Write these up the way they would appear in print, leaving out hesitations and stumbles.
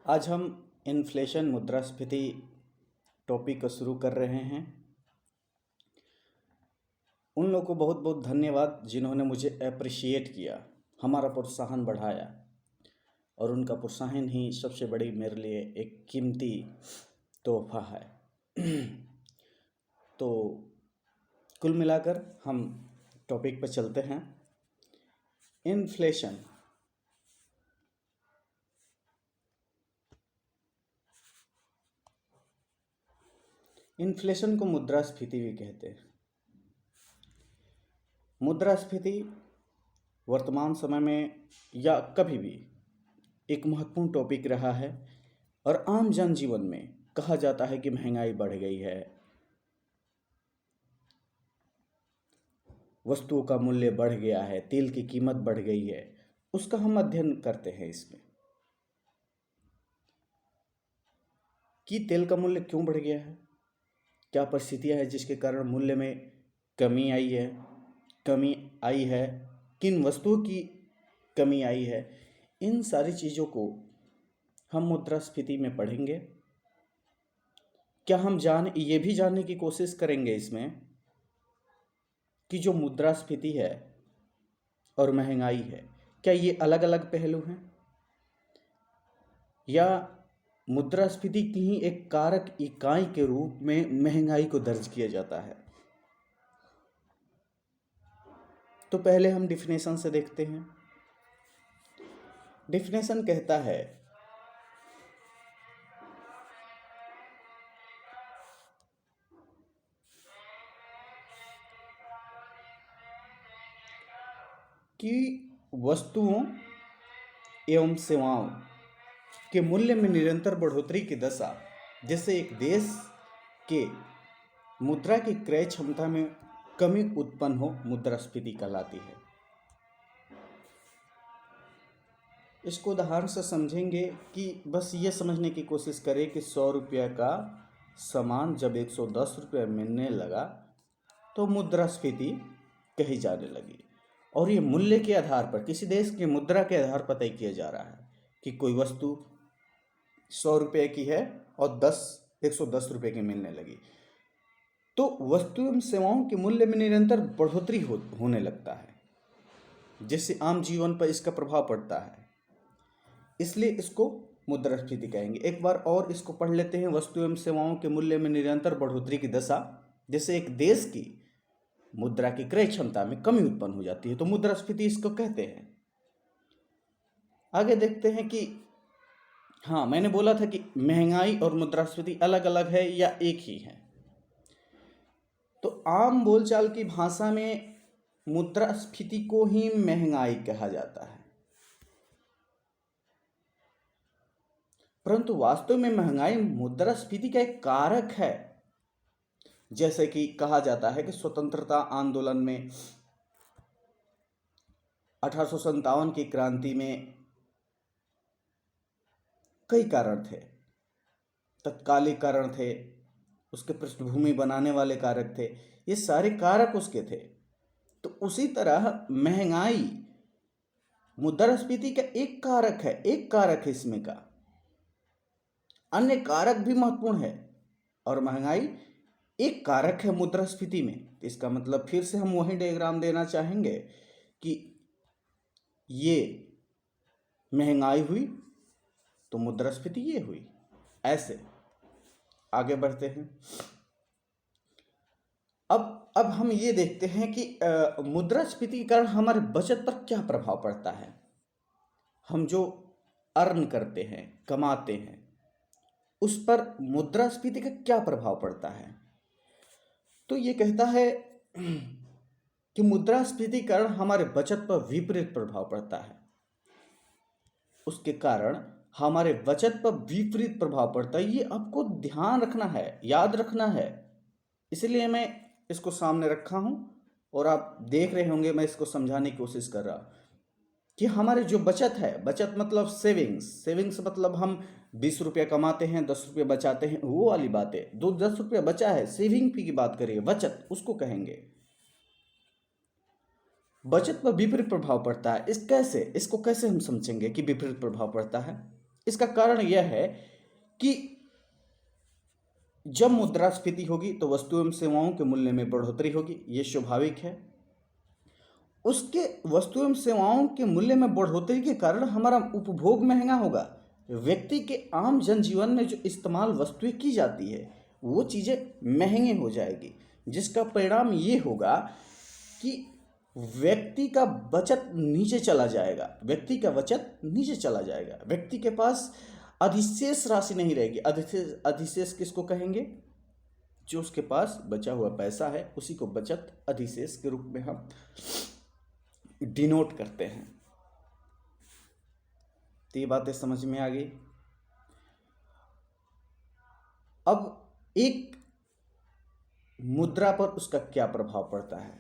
आज हम इन्फ्लेशन मुद्रास्फीति टॉपिक को शुरू कर रहे हैं। उन लोगों को बहुत बहुत धन्यवाद जिन्होंने मुझे अप्रिशिएट किया, हमारा प्रोत्साहन बढ़ाया, और उनका प्रोत्साहन ही सबसे बड़ी मेरे लिए एक कीमती तोहफा है। तो कुल मिलाकर हम टॉपिक पर चलते हैं। इन्फ्लेशन इन्फ्लेशन को मुद्रास्फीति भी कहते हैं। मुद्रास्फीति वर्तमान समय में या कभी भी एक महत्वपूर्ण टॉपिक रहा है और आम जनजीवन में कहा जाता है कि महंगाई बढ़ गई है, वस्तुओं का मूल्य बढ़ गया है, तेल की कीमत बढ़ गई है। उसका हम अध्ययन करते हैं इसमें कि तेल का मूल्य क्यों बढ़ गया है, क्या परिस्थितियां हैं जिसके कारण मूल्य में कमी आई है, किन वस्तुओं की कमी आई है। इन सारी चीज़ों को हम मुद्रास्फीति में पढ़ेंगे। क्या हम ये भी जानने की कोशिश करेंगे इसमें कि जो मुद्रास्फीति है और महंगाई है, क्या ये अलग अलग पहलू हैं या मुद्रास्फीति की ही एक कारक इकाई के रूप में महंगाई को दर्ज किया जाता है। तो पहले हम डिफिनेशन से देखते हैं। डिफिनेशन कहता है कि वस्तुओं एवं सेवाओं के मूल्य में निरंतर बढ़ोतरी की दशा, जिससे एक देश के मुद्रा की क्रय क्षमता में कमी उत्पन्न हो, मुद्रास्फीति कहलाती है। इसको उदाहरण से समझेंगे कि बस ये समझने की कोशिश करें कि 100 रुपये का सामान जब 110 रुपये मिलने लगा तो मुद्रास्फीति कही जाने लगी। और ये मूल्य के आधार पर, किसी देश के मुद्रा के आधार पर तय किया जा रहा है कि कोई वस्तु 100 रुपये की है और 110 रुपये की मिलने लगी, तो वस्तु एवं सेवाओं के मूल्य में निरंतर बढ़ोतरी होने लगता है, जिससे आम जीवन पर इसका प्रभाव पड़ता है। इसलिए इसको मुद्रास्फीति कहेंगे। एक बार और इसको पढ़ लेते हैं। वस्तु एवं सेवाओं के मूल्य में निरंतर बढ़ोतरी की दशा, जिससे एक देश की मुद्रा की क्रय क्षमता में कमी उत्पन्न हो जाती है, तो मुद्रास्फीति इसको कहते हैं। आगे देखते हैं कि हाँ, मैंने बोला था कि महंगाई और मुद्रास्फीति अलग अलग है या एक ही है। तो आम बोलचाल की भाषा में मुद्रास्फीति को ही महंगाई कहा जाता है, परंतु वास्तव में महंगाई मुद्रास्फीति का एक कारक है। जैसे कि कहा जाता है कि स्वतंत्रता आंदोलन में 1857 की क्रांति में कई कारण थे, तत्कालिक कारण थे, उसके पृष्ठभूमि बनाने वाले कारक थे, ये सारे कारक उसके थे। तो उसी तरह महंगाई मुद्रास्फीति का एक कारक है इसमें का, अन्य कारक भी महत्वपूर्ण है और महंगाई एक कारक है मुद्रास्फीति में। इसका मतलब फिर से हम वही डायग्राम देना चाहेंगे कि ये महंगाई हुई तो मुद्रास्फीति ये हुई। ऐसे आगे बढ़ते हैं। अब हम ये देखते हैं कि मुद्रास्फीति के कारण हमारे बचत पर क्या प्रभाव पड़ता है। हम जो अर्न करते हैं, कमाते हैं, उस पर मुद्रास्फीति का क्या प्रभाव पड़ता है। तो ये कहता है कि मुद्रास्फीति के कारण हमारे बचत पर विपरीत प्रभाव पड़ता है। उसके कारण हमारे बचत पर विपरीत प्रभाव पड़ता है, ये आपको ध्यान रखना है, याद रखना है। इसलिए मैं इसको सामने रखा हूं और आप देख रहे होंगे मैं इसको समझाने की कोशिश कर रहा कि हमारी जो बचत है, बचत मतलब सेविंग्स मतलब हम 20 रुपये कमाते हैं, 10 रुपये बचाते हैं, वो वाली बात है। 10 रुपये बचा है, सेविंग की बात करिए, बचत उसको कहेंगे। बचत पर विपरीत प्रभाव पड़ता है। इसको कैसे हम समझेंगे कि विपरीत प्रभाव पड़ता है। इसका कारण यह है कि जब मुद्रास्फीति होगी तो वस्तु एवं सेवाओं के मूल्य में बढ़ोतरी होगी, ये स्वाभाविक है। उसके वस्तु एवं सेवाओं के मूल्य में बढ़ोतरी के कारण हमारा उपभोग महंगा होगा। व्यक्ति के आम जनजीवन में जो इस्तेमाल वस्तुएं की जाती है वो चीज़ें महंगी हो जाएगी, जिसका परिणाम ये होगा कि व्यक्ति का बचत नीचे चला जाएगा, व्यक्ति का बचत नीचे चला जाएगा, व्यक्ति के पास अधिशेष राशि नहीं रहेगी। अधिशेष किसको कहेंगे? जो उसके पास बचा हुआ पैसा है उसी को बचत अधिशेष के रूप में हम डिनोट करते हैं। तो ये बातें समझ में आ गई। अब एक मुद्रा पर उसका क्या प्रभाव पड़ता है?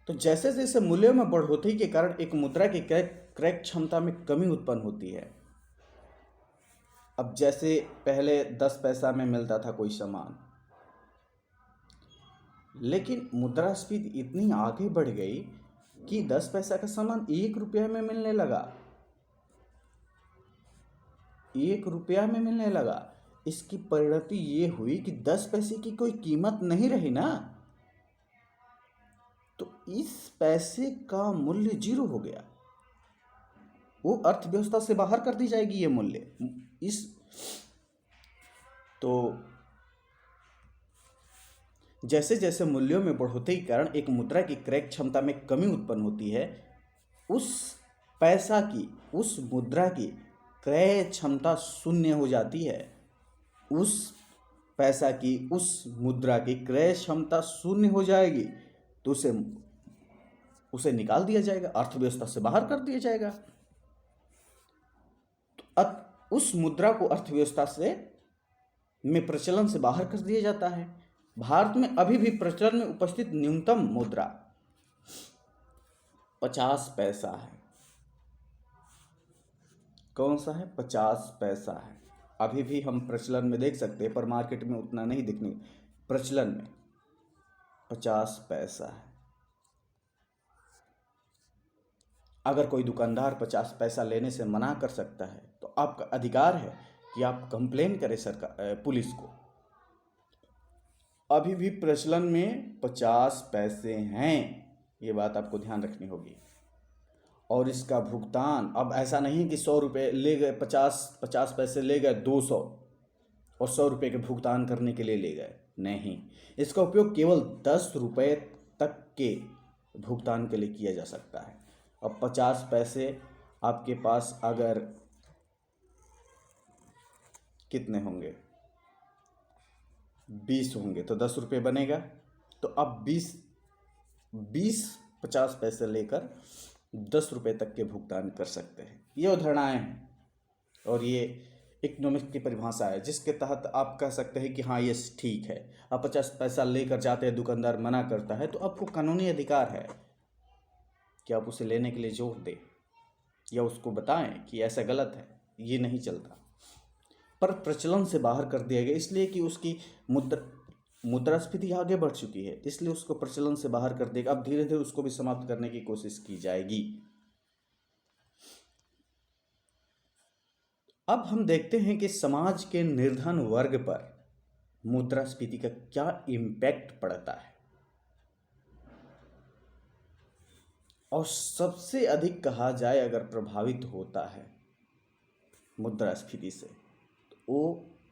तो जैसे जैसे मूल्यों में बढ़ोतरी के कारण एक मुद्रा की क्रय क्षमता में कमी उत्पन्न होती है। अब जैसे पहले 10 पैसा में मिलता था कोई सामान, लेकिन मुद्रास्फीति इतनी आगे बढ़ गई कि 10 पैसा का सामान 1 रुपया में मिलने लगा, 1 रुपया में मिलने लगा। इसकी परिणति ये हुई कि 10 पैसे की कोई कीमत नहीं रही ना, तो इस पैसे का मूल्य 0 हो गया। वो अर्थव्यवस्था से बाहर कर दी जाएगी ये मूल्य। इस तो जैसे जैसे मूल्यों में बढ़ोतरी के कारण एक मुद्रा की क्रय क्षमता में कमी उत्पन्न होती है, उस पैसा की, उस मुद्रा की क्रय क्षमता शून्य हो जाती है। उस पैसा की, उस मुद्रा की क्रय क्षमता शून्य हो जाएगी तो उसे निकाल दिया जाएगा, अर्थव्यवस्था से बाहर कर दिया जाएगा। तो उस मुद्रा को अर्थव्यवस्था से में प्रचलन से बाहर कर दिया जाता है। भारत में अभी भी प्रचलन में उपस्थित न्यूनतम मुद्रा 50 पैसा है। कौन सा है? 50 पैसा है। अभी भी हम प्रचलन में देख सकते हैं, पर मार्केट में उतना नहीं दिखने। प्रचलन में 50 पैसा है। अगर कोई दुकानदार 50 पैसा लेने से मना कर सकता है तो आपका अधिकार है कि आप कंप्लेन करें पुलिस को। अभी भी प्रचलन में 50 पैसे हैं, ये बात आपको ध्यान रखनी होगी। और इसका भुगतान अब ऐसा नहीं कि 100 रुपये ले गए, 50 पैसे ले गए 200 और 100 रुपये के भुगतान करने के लिए ले गए, नहीं। इसका उपयोग केवल 10 रुपये तक के भुगतान के लिए किया जा सकता है। अब 50 पैसे आपके पास अगर कितने होंगे? 20 होंगे तो 10 रुपये बनेगा। तो अब 20 50 पैसे लेकर 10 रुपये तक के भुगतान कर सकते हैं। ये अवधारणाएं हैं और ये इकोनॉमिक्स की परिभाषा है, जिसके तहत आप कह सकते हैं कि हाँ ये ठीक है। आप 50 पैसा लेकर जाते हैं, दुकानदार मना करता है, तो आपको कानूनी अधिकार है कि आप उसे लेने के लिए जोर दें या उसको बताएं कि ऐसा गलत है, ये नहीं चलता। पर प्रचलन से बाहर कर दिया गया इसलिए कि उसकी मुद्रास्फीति आगे बढ़ चुकी है, इसलिए उसको प्रचलन से बाहर कर देगा। अब धीरे धीरे उसको भी समाप्त करने की कोशिश की जाएगी। अब हम देखते हैं कि समाज के निर्धन वर्ग पर मुद्रास्फीति का क्या इम्पैक्ट पड़ता है। और सबसे अधिक कहा जाए अगर प्रभावित होता है मुद्रास्फीति से तो वो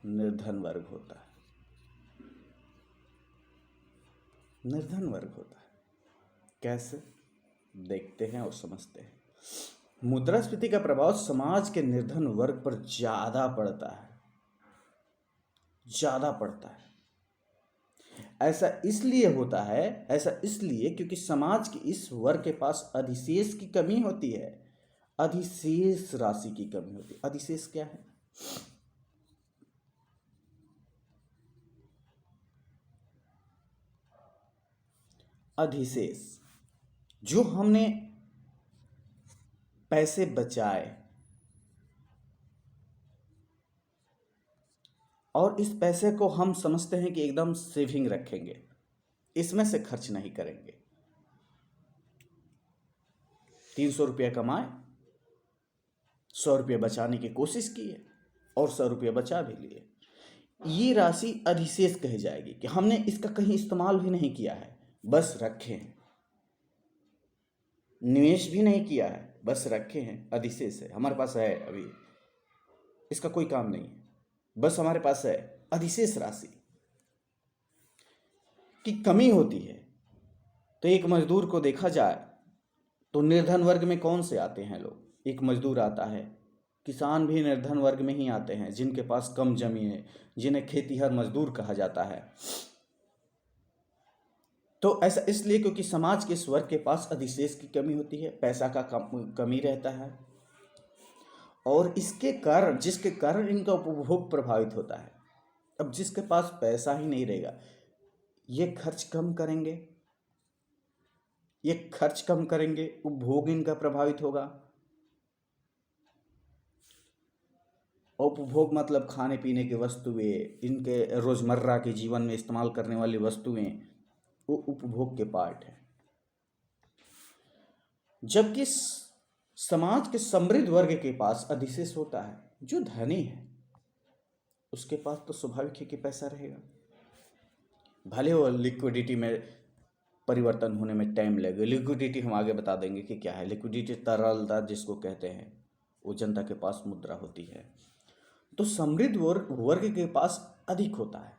निर्धन वर्ग होता है। निर्धन वर्ग होता है। कैसे? देखते हैं और समझते हैं। मुद्रास्फीति का प्रभाव समाज के निर्धन वर्ग पर ज्यादा पड़ता है, ज्यादा पड़ता है। ऐसा इसलिए होता है, ऐसा इसलिए क्योंकि समाज के इस वर्ग के पास अधिशेष की कमी होती है, अधिशेष राशि की कमी होती है। अधिशेष क्या है? अधिशेष जो हमने पैसे बचाए और इस पैसे को हम समझते हैं कि एकदम सेविंग रखेंगे, इसमें से खर्च नहीं करेंगे। 300 रुपया कमाए, 100 रुपये बचाने की कोशिश की है और 100 रुपये बचा भी लिए। ये राशि अधिशेष कही जाएगी कि हमने इसका कहीं इस्तेमाल भी नहीं किया है, बस रखे हैं। निवेश भी नहीं किया है, बस रखे हैं, अधिशेष है, हमारे पास है, अभी इसका कोई काम नहीं है, बस हमारे पास है। अधिशेष राशि की कमी होती है। तो एक मजदूर को देखा जाए तो निर्धन वर्ग में कौन से आते हैं लोग? एक मजदूर आता है, किसान भी निर्धन वर्ग में ही आते हैं, जिनके पास कम जमीन है, जिन्हें खेतीहर मजदूर कहा जाता है। तो ऐसा इसलिए क्योंकि समाज के इस वर्ग के पास अधिशेष की कमी होती है, पैसा का कमी रहता है, और इसके कारण, जिसके कारण इनका उपभोग प्रभावित होता है। अब जिसके पास पैसा ही नहीं रहेगा, ये खर्च कम करेंगे, उपभोग इनका प्रभावित होगा। उपभोग मतलब खाने पीने की वस्तुएं, इनके रोजमर्रा के जीवन में इस्तेमाल करने वाली वस्तुएं, वो उपभोग के पार्ट है। जबकि समाज के समृद्ध वर्ग के पास अधिशेष होता है। जो धनी है उसके पास तो स्वाभाविक है कि पैसा रहेगा, भले वो लिक्विडिटी में परिवर्तन होने में टाइम लगे। लिक्विडिटी हम आगे बता देंगे कि क्या है। लिक्विडिटी तरलता जिसको कहते हैं, वो जनता के पास मुद्रा होती है। तो समृद्ध वर्ग के पास अधिक होता है,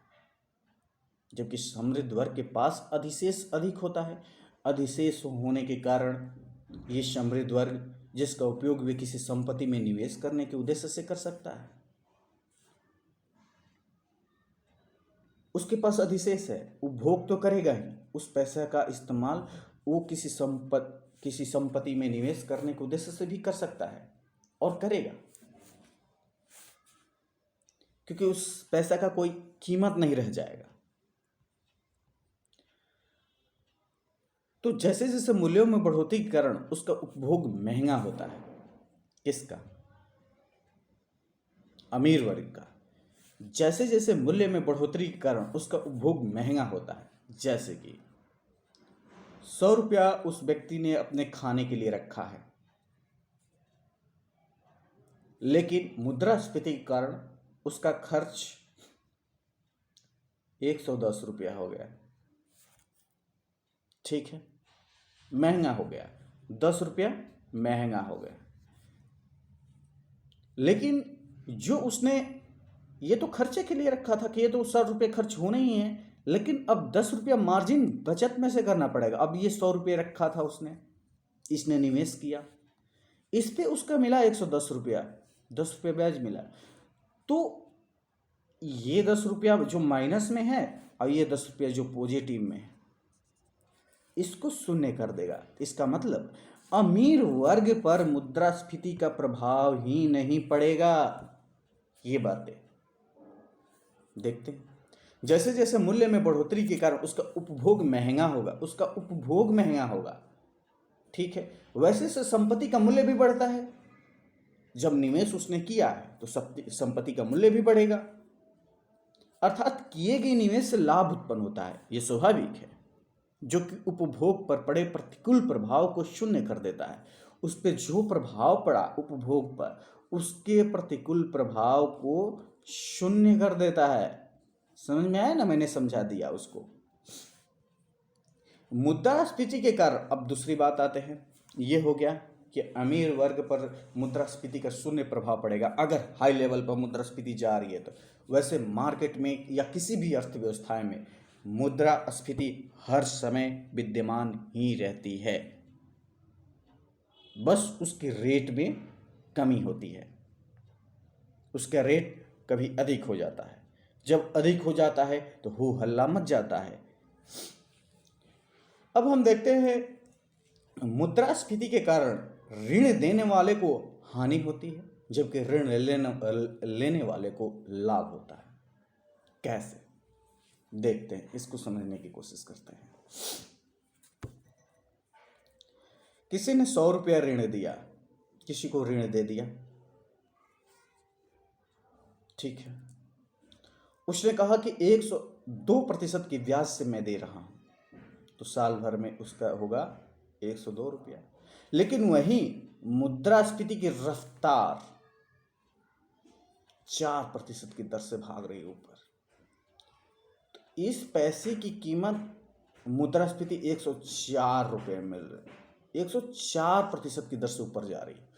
जबकि समृद्ध वर्ग के पास अधिशेष अधिक होता है। अधिशेष होने के कारण ये समृद्ध वर्ग, जिसका उपयोग वे किसी संपत्ति में निवेश करने के उद्देश्य से कर सकता है, उसके पास अधिशेष है। उपभोग तो करेगा ही, उस पैसे का इस्तेमाल वो किसी संपत्ति में निवेश करने के उद्देश्य से भी कर सकता है और करेगा, क्योंकि उस पैसा का कोई कीमत नहीं रह जाएगा। तो जैसे जैसे मूल्यों में बढ़ोतरी के कारण उसका उपभोग महंगा होता है। किसका? अमीर वर्ग का। जैसे जैसे मूल्य में बढ़ोतरी के कारण उसका उपभोग महंगा होता है। जैसे कि 100 रुपया उस व्यक्ति ने अपने खाने के लिए रखा है, लेकिन मुद्रास्फीति के कारण उसका खर्च 110 रुपया हो गया। ठीक है, महंगा हो गया, 10 रुपया महंगा हो गया। लेकिन जो उसने ये तो खर्चे के लिए रखा था कि ये तो 100 रुपये खर्च होने ही है, लेकिन अब 10 रुपया मार्जिन बचत में से करना पड़ेगा। अब ये 100 रुपये रखा था उसने, इसने निवेश किया, इस पे उसका मिला 110 रुपया, 10 रुपये ब्याज मिला। तो ये 10 रुपया जो माइनस में है और ये 10 रुपया जो पॉजिटिव में है, इसको शून्य कर देगा। इसका मतलब अमीर वर्ग पर मुद्रास्फीति का प्रभाव ही नहीं पड़ेगा। ये बातें देखते हैं। जैसे जैसे मूल्य में बढ़ोतरी के कारण उसका उपभोग महंगा होगा, ठीक है, वैसे से संपत्ति का मूल्य भी बढ़ता है। जब निवेश उसने किया है तो संपत्ति का मूल्य भी बढ़ेगा, अर्थात किए गए निवेश से लाभ उत्पन्न होता है। यह स्वाभाविक है, जो कि उपभोग पर पड़े प्रतिकूल प्रभाव को शून्य कर देता है। उस पर जो प्रभाव पड़ा उपभोग पर, उसके प्रतिकूल प्रभाव को शून्य कर देता है। समझ में आया ना? मैंने समझा दिया उसको। मुद्रास्फीति के कारण अब दूसरी बात आते हैं। ये हो गया कि अमीर वर्ग पर मुद्रास्फीति का शून्य प्रभाव पड़ेगा अगर हाई लेवल पर मुद्रास्फीति जा रही है तो। वैसे मार्केट में या किसी भी अर्थव्यवस्था में मुद्रास्फीति हर समय विद्यमान ही रहती है, बस उसके रेट में कमी होती है। उसका रेट कभी अधिक हो जाता है। जब अधिक हो जाता है तो हो हल्ला मच जाता है। अब हम देखते हैं मुद्रास्फीति के कारण ऋण देने वाले को हानि होती है, जबकि ऋण लेने वाले को लाभ होता है। कैसे? देखते हैं, इसको समझने की कोशिश करते हैं। किसी ने 100 रुपया ऋण दिया, किसी को ऋण दे दिया, ठीक है। उसने कहा कि 102% की ब्याज से मैं दे रहा हूं, तो साल भर में उसका होगा 102 रुपया। लेकिन वहीं मुद्रास्फीति की रफ्तार 4% की दर से भाग रही है ऊपर। तो इस पैसे की कीमत मुद्रास्फीति 104 रुपये में मिल रही है, 104% की दर से ऊपर जा रही है।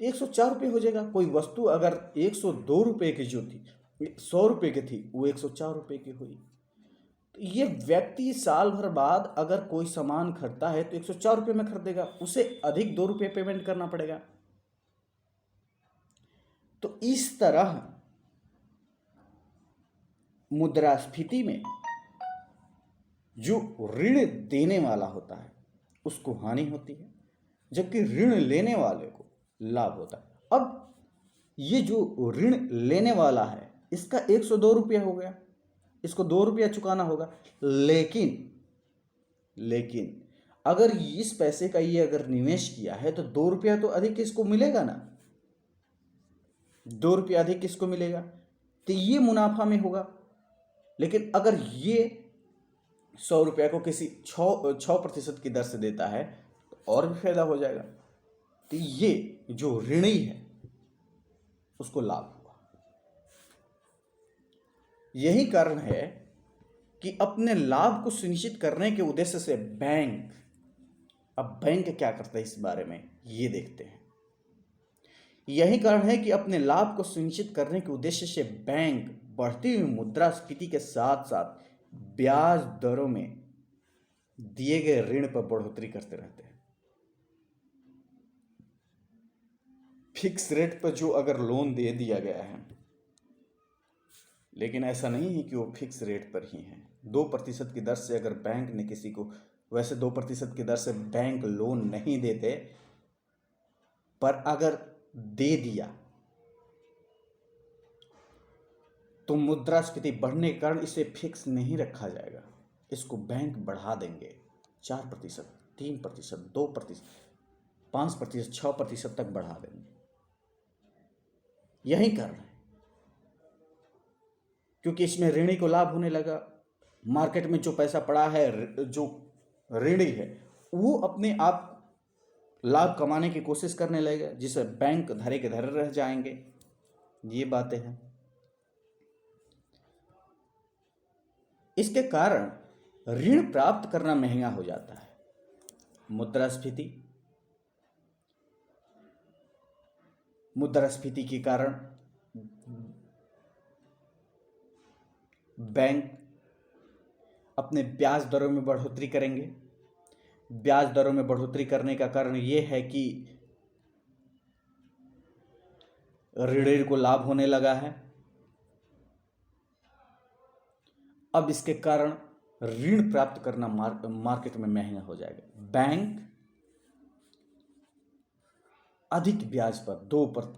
तो 104 रुपये हो जाएगा। कोई वस्तु अगर 102 रुपये की जो थी, 100 रुपये की थी, वो 104 रुपये की हुई। तो ये व्यक्ति साल भर बाद अगर कोई सामान खरीदता है तो 104 रुपये में खरीदेगा, उसे अधिक 2 रुपये पेमेंट करना पड़ेगा। तो इस तरह मुद्रास्फीति में जो ऋण देने वाला होता है उसको हानि होती है, जबकि ऋण लेने वाले को लाभ होता है। अब ये जो ऋण लेने वाला है इसका 102 रुपया हो गया, इसको 2 रुपया चुकाना होगा। लेकिन अगर इस पैसे का ये अगर निवेश किया है तो 2 रुपया तो अधिक इसको मिलेगा ना, 2 रुपया अधिक इसको मिलेगा, तो ये मुनाफा में होगा। लेकिन अगर ये 100 रुपया को किसी 6% की दर से देता है तो और भी फायदा हो जाएगा। तो ये जो ऋणी है उसको लाभ हुआ। यही कारण है कि अपने लाभ को सुनिश्चित करने के उद्देश्य से बैंक क्या करता है इस बारे में ये देखते हैं। यही कारण है कि अपने लाभ को सुनिश्चित करने के उद्देश्य से बैंक बढ़ती हुई मुद्रास्फीति के साथ साथ ब्याज दरों में दिए गए ऋण पर बढ़ोतरी करते रहते हैं। फिक्स रेट पर जो अगर लोन दे दिया गया है, लेकिन ऐसा नहीं है कि वो फिक्स रेट पर ही है। 2% की दर से अगर बैंक ने किसी को, वैसे 2% की दर से बैंक लोन नहीं देते, पर अगर दे दिया तो मुद्रास्फीति बढ़ने के कारण इसे फिक्स नहीं रखा जाएगा, इसको बैंक बढ़ा देंगे 4%, 3%, 2%, 5%, 6% तक बढ़ा देंगे। यही कारण है, क्योंकि इसमें ऋणी को लाभ होने लगा। मार्केट में जो पैसा पड़ा है, जो ऋणी है वो अपने आप लाभ कमाने की कोशिश करने लगेगा, जिसे बैंक धरे के धरे रह जाएंगे। ये बातें हैं। इसके कारण ऋण प्राप्त करना महंगा हो जाता है। मुद्रास्फीति के कारण बैंक अपने ब्याज दरों में बढ़ोतरी करेंगे। ब्याज दरों में बढ़ोतरी करने का कारण यह है कि ऋणी को लाभ होने लगा है। अब इसके कारण ऋण प्राप्त करना मार्केट में महंगा हो जाएगा। बैंक अधिक ब्याज पर 10%,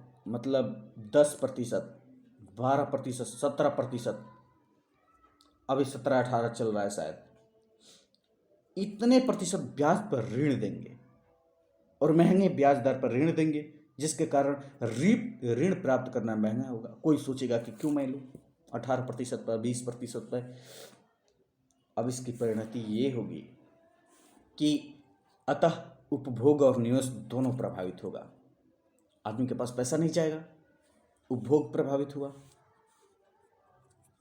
12%, 17%, अभी 17-18 चल रहा है शायद, इतने प्रतिशत ब्याज पर ऋण देंगे और महंगे ब्याज दर पर ऋण देंगे, जिसके कारण ऋण प्राप्त करना महंगा होगा। कोई सोचेगा कि क्यों मैं लूँ 18% पर, 20% पर। अब इसकी परिणति ये होगी कि अतः उपभोग और निवेश दोनों प्रभावित होगा। आदमी के पास पैसा नहीं जाएगा, उपभोग प्रभावित हुआ।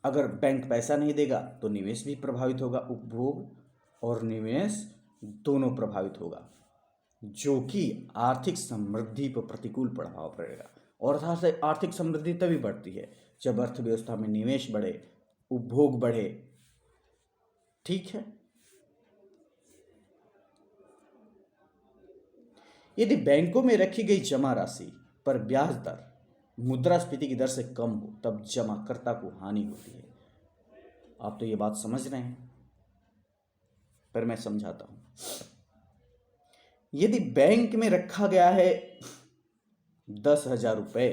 अगर बैंक पैसा नहीं देगा तो निवेश भी प्रभावित होगा, उपभोग और निवेश दोनों प्रभावित होगा, जो कि आर्थिक समृद्धि पर प्रतिकूल प्रभाव पड़ेगा। और आर्थिक समृद्धि तभी बढ़ती है जब अर्थव्यवस्था में निवेश बढ़े, उपभोग बढ़े। ठीक है। यदि बैंकों में रखी गई जमा राशि पर ब्याज दर मुद्रास्फीति की दर से कम हो तब जमाकर्ता को हानि होती है। आप तो ये बात समझ रहे हैं, पर मैं समझाता हूं। यदि बैंक में रखा गया है 10,000 रुपये,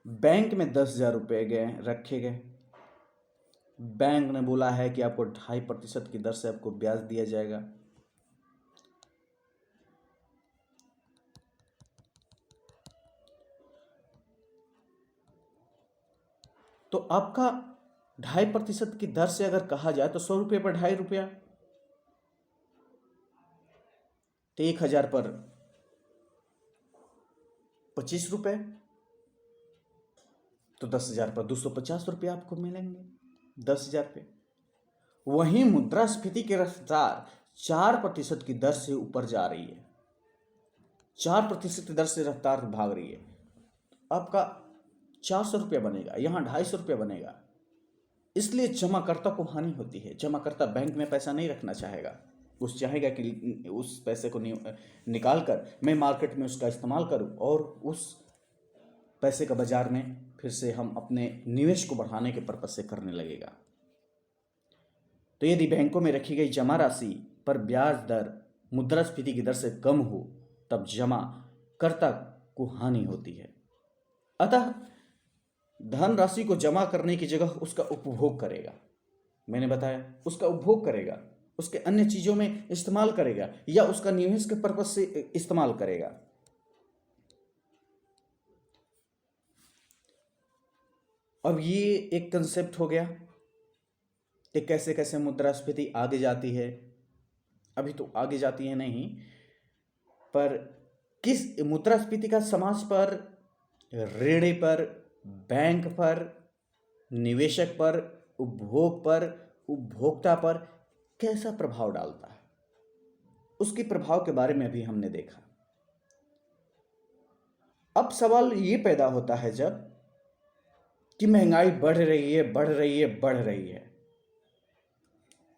बैंक में 10,000 रुपये रखे गए, बैंक ने बोला है कि आपको 2.5% की दर से आपको ब्याज दिया जाएगा। तो आपका 2.5% की दर से अगर कहा जाए तो 100 रुपये पर 2.5 रुपया, तो 1,000 पर 25 रुपये, तो 10,000 पर 250 रुपये आपको मिलेंगे 10,000 पे। वहीं मुद्रास्फीति की रफ्तार 4% की दर से ऊपर जा रही है, 4% की दर से रफ्तार भाग रही है। आपका 400 रुपया बनेगा, यहाँ 250 रुपया बनेगा। इसलिए जमाकर्ता को हानि होती है। जमाकर्ता बैंक में पैसा नहीं रखना चाहेगा, उस चाहेगा कि उस पैसे को निकाल कर मैं मार्केट में उसका इस्तेमाल करूं और उस पैसे का बाजार में फिर से हम अपने निवेश को बढ़ाने के पर्पज से करने लगेगा। तो यदि बैंकों में रखी गई जमा राशि पर ब्याज दर मुद्रास्फीति की दर से कम हो तब जमाकर्ता को हानि होती है। अतः धन राशि को जमा करने की जगह उसका उपभोग करेगा। मैंने बताया, उसका उपभोग करेगा, उसके अन्य चीजों में इस्तेमाल करेगा या उसका निवेश के पर्पज से इस्तेमाल करेगा। अब ये एक कंसेप्ट हो गया कि कैसे कैसे मुद्रास्फीति आगे जाती है। अभी तो आगे जाती है नहीं, पर किस मुद्रास्फीति का समाज पर, ऋणी पर, बैंक पर, निवेशक पर, उपभोग पर, उपभोक्ता पर कैसा प्रभाव डालता है, उसके प्रभाव के बारे में भी हमने देखा। अब सवाल ये पैदा होता है जब कि महंगाई बढ़ रही है, बढ़ रही है, बढ़ रही है,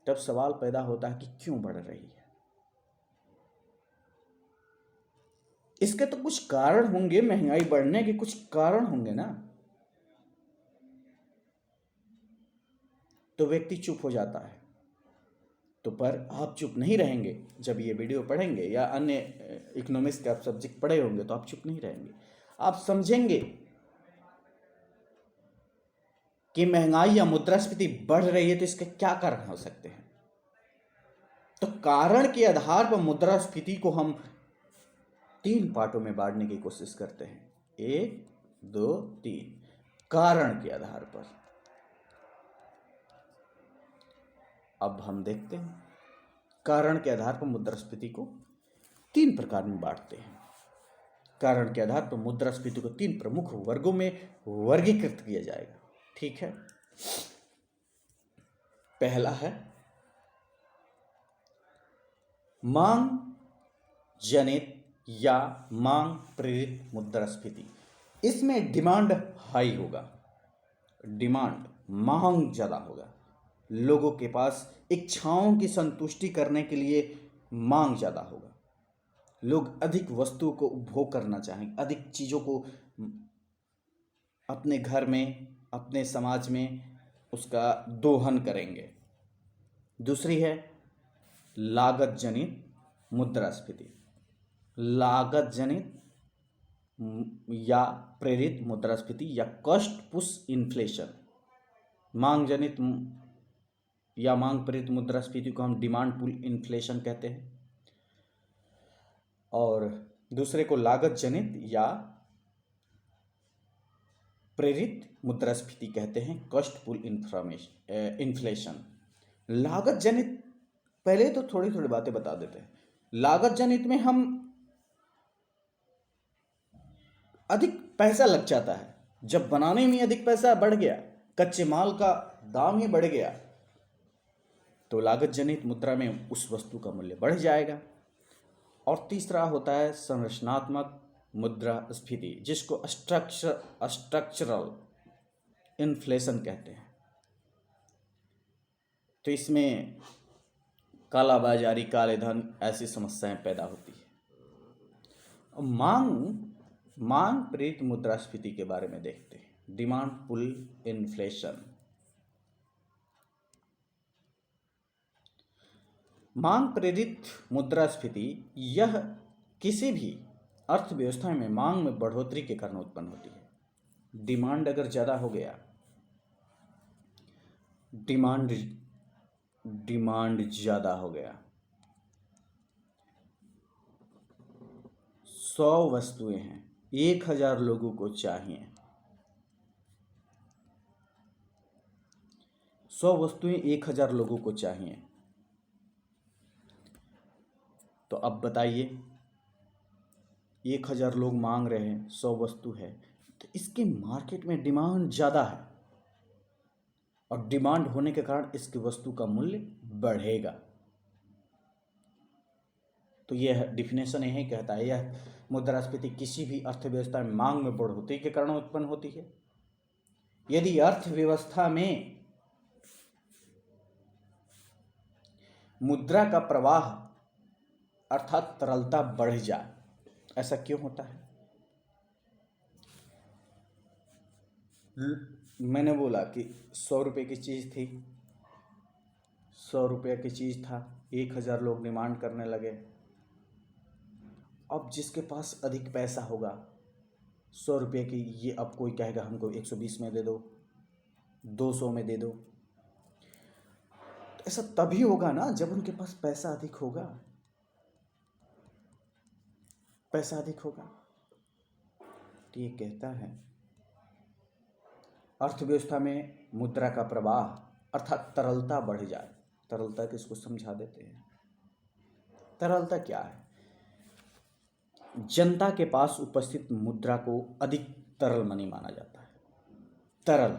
तब सवाल पैदा होता है कि क्यों बढ़ रही है। इसके तो कुछ कारण होंगे, महंगाई बढ़ने के कुछ कारण होंगे ना। तो व्यक्ति चुप हो जाता है। तो पर आप चुप नहीं रहेंगे। जब ये वीडियो पढ़ेंगे या अन्य इकोनॉमिक्स के आप सब्जेक्ट पढ़े होंगे तो आप चुप नहीं रहेंगे। आप समझेंगे कि महंगाई या मुद्रास्फीति बढ़ रही है तो इसके क्या कारण हो सकते हैं। तो कारण के आधार पर मुद्रास्फीति को हम 3 पार्टों में बांटने की कोशिश करते हैं। 1, 2, 3। कारण के आधार पर अब हम देखते हैं। कारण के आधार पर मुद्रास्फीति को 3 प्रकार में बांटते हैं। कारण के आधार पर मुद्रास्फीति को 3 प्रमुख वर्गों में वर्गीकृत किया जाएगा। ठीक है। पहला है मांग जनित या मांग प्रेरित मुद्रास्फीति। इसमें डिमांड हाई होगा, डिमांड, मांग ज्यादा होगा। लोगों के पास इच्छाओं की संतुष्टि करने के लिए मांग ज्यादा होगा। लोग अधिक वस्तुओं को उपभोग करना चाहेंगे, अधिक चीजों को अपने घर में, अपने समाज में उसका दोहन करेंगे। दूसरी है लागत जनित मुद्रास्फीति। लागत जनित या प्रेरित मुद्रास्फीति या कॉस्ट पुश इन्फ्लेशन। मांग जनित या मांग प्रेरित मुद्रास्फीति को हम डिमांड पुल इन्फ्लेशन कहते हैं, और दूसरे को लागत जनित या प्रेरित मुद्रास्फीति कहते हैं, कॉस्ट पुल इन्फ्लेशन। लागत जनित, पहले तो थोड़ी थोड़ी बातें बता देते हैं। लागत जनित में हम अधिक पैसा लग जाता है। जब बनाने में अधिक पैसा बढ़ गया, कच्चे माल का दाम ही बढ़ गया, तो लागत जनित मुद्रा में उस वस्तु का मूल्य बढ़ जाएगा। और तीसरा होता है संरचनात्मक मुद्रास्फीति, जिसको स्ट्रक्चरल इन्फ्लेशन कहते हैं। तो इसमें कालाबाजारी, काले धन, ऐसी समस्याएं पैदा होती है। मांग प्रेरित मुद्रास्फीति के बारे में देखते हैं। Demand pull inflation. मांग प्रेरित मुद्रास्फीति यह किसी भी अर्थव्यवस्था में मांग में बढ़ोतरी के कारण उत्पन्न होती है। डिमांड अगर ज्यादा हो गया, डिमांड ज्यादा हो गया, 100 वस्तुएं हैं, 1,000 लोगों को चाहिए, 100 वस्तुएं 1,000 लोगों को चाहिए, तो अब बताइए, 1,000 लोग मांग रहे हैं, 100 वस्तु है, तो इसकी मार्केट में डिमांड ज़्यादा है, और डिमांड होने के कारण इसकी वस्तु का मूल्य बढ़ेगा। तो यह डिफिनेशन यही कहता है, यह मुद्रास्फीति किसी भी अर्थव्यवस्था में मांग में बढ़ोतरी के कारण उत्पन्न होती है। यदि अर्थव्यवस्था में मुद्रा का प्रवाह अर्थात तरलता बढ़ जाए, ऐसा क्यों होता है? मैंने बोला कि 100 रुपये की चीज़ थी, 100 रुपये की चीज़ था, 1,000 लोग डिमांड करने लगे। अब जिसके पास अधिक पैसा होगा, 100 रुपये की, ये अब कोई कहेगा हमको 120 में दे दो, 200 में दे दो। तो ऐसा तभी होगा ना जब उनके पास पैसा अधिक होगा, पैसा अधिक होगा। तो ये कहता है अर्थव्यवस्था में मुद्रा का प्रवाह अर्थात तरलता बढ़ जाए। तरलता किसको समझा देते हैं? तरलता क्या है? जनता के पास उपस्थित मुद्रा को अधिक तरल मनी माना जाता है। तरल,